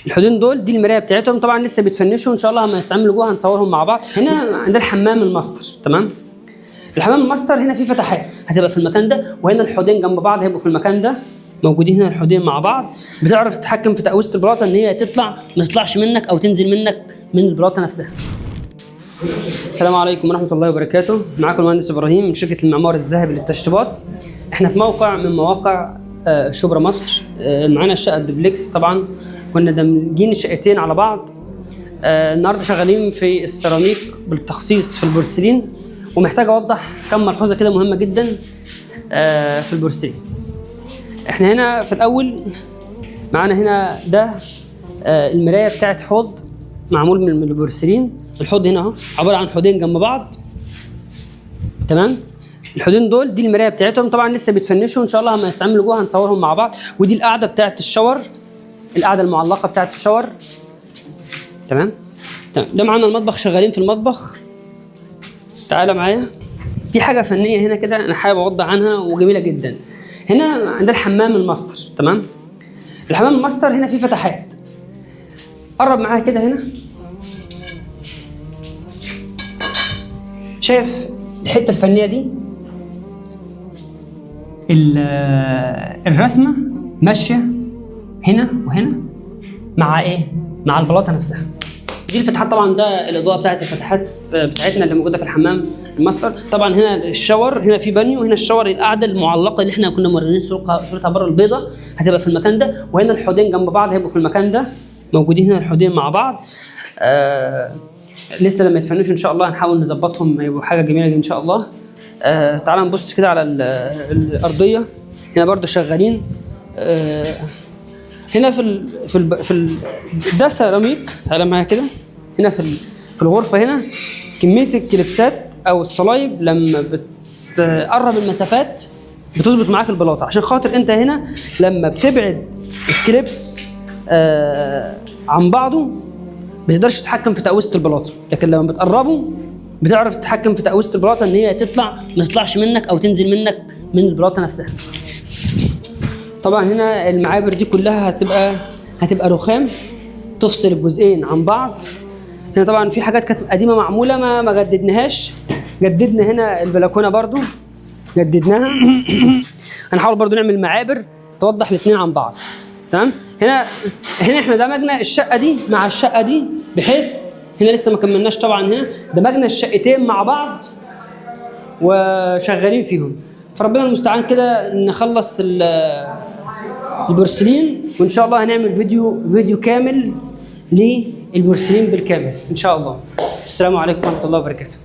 الحوضين دول دي المرايه بتاعتهم، طبعا لسه بيتفنشوا ان شاء الله لما يتعملوا جوه هنصورهم مع بعض. هنا عندنا الحمام الماستر. تمام. الحمام الماستر هنا فيه فتحات هتبقى في المكان ده، وهنا الحوضين جنب بعض هيبقوا في المكان ده موجودين. هنا الحوضين مع بعض، بتعرف تتحكم في تقويسه البلاطه ان هي تطلع ما تطلعش منك او تنزل منك من البلاطه نفسها. السلام عليكم ورحمه الله وبركاته. معاكم المهندس ابراهيم من شركه المعمار الذهبي للتشطيبات. احنا في موقع من مواقع شبرا مصر. معانا الشقه الدوبلكس. طبعا كنا دامجين الشقتين على بعض. النهارده شغالين في السيراميك بالتخصيص في البورسلين، ومحتاج اوضح كم ملحوظه كده مهمه جدا في البورسلين. احنا هنا في الاول معانا هنا ده المرايه بتاعت حوض معمول من البورسلين. الحوض هنا اهو عباره عن حوضين جنب بعض. تمام. الحوضين دول دي المرايه بتاعتهم، طبعا لسه بيتفنشوا ان شاء الله لما يتعملوا جوه هنصورهم مع بعض. ودي القاعده بتاعت الشاور، القاعده المعلقه بتاعت الشاور. تمام. ده معانا المطبخ، شغالين في المطبخ. تعالى معايا. في حاجه فنيه هنا كده انا حابب اوضح عنها وجميله جدا. هنا عندنا الحمام الماستر. تمام. الحمام الماستر هنا فيه فتحات. قرب معايا كده. هنا شايف الحته الفنيه دي؟ الرسمه ماشيه هنا وهنا مع ايه؟ مع البلاطه نفسها. دي الفتحات. طبعا ده الاضاءه بتاعت الفتحات بتاعتنا اللي موجوده في الحمام الماستر. طبعا هنا الشاور، هنا في بانيو، هنا الشاور القاعده المعلقه اللي احنا كنا موريين صورتها بره البيضه هتبقى في المكان ده، وهنا الحوضين جنب بعض هيبقوا في المكان ده موجودين. هنا الحوضين مع بعض. لسه لما يتفنشوا ان شاء الله هنحاول نظبطهم يبقوا حاجه جميله دي ان شاء الله. تعال نبص كده على الارضيه. هنا برضو شغالين. هنا ده سيراميك. تعالى معايا كده. هنا في الغرفه هنا كميه الكليبسات او الصلايب لما بتقرب المسافات بتظبط معاك البلاطه، عشان خاطر انت هنا لما بتبعد الكليبس عن بعضه بتقدرش تتحكم في تقويسه البلاطه، لكن لما بتقربه بتعرف تتحكم في تقويسه البلاطه ان هي تطلع ما تطلعش منك او تنزل منك من البلاطه نفسها. طبعا هنا المعابر دي كلها هتبقى رخام تفصل الجزئين عن بعض. هنا طبعا في حاجات كانت قديمه معموله ما جددناها. جددنا هنا البلكونه برضو جددناها. هنحاول برضو نعمل معابر توضح الاثنين عن بعض. تمام. هنا احنا دمجنا الشقه دي مع الشقه دي، بحيث هنا لسه ما كملناش. طبعا هنا دمجنا الشقتين مع بعض وشغالين فيهم. فربنا المستعان كده نخلص البورسلين، وان شاء الله هنعمل فيديو كامل للبورسلين بالكامل ان شاء الله. السلام عليكم ورحمه الله وبركاته.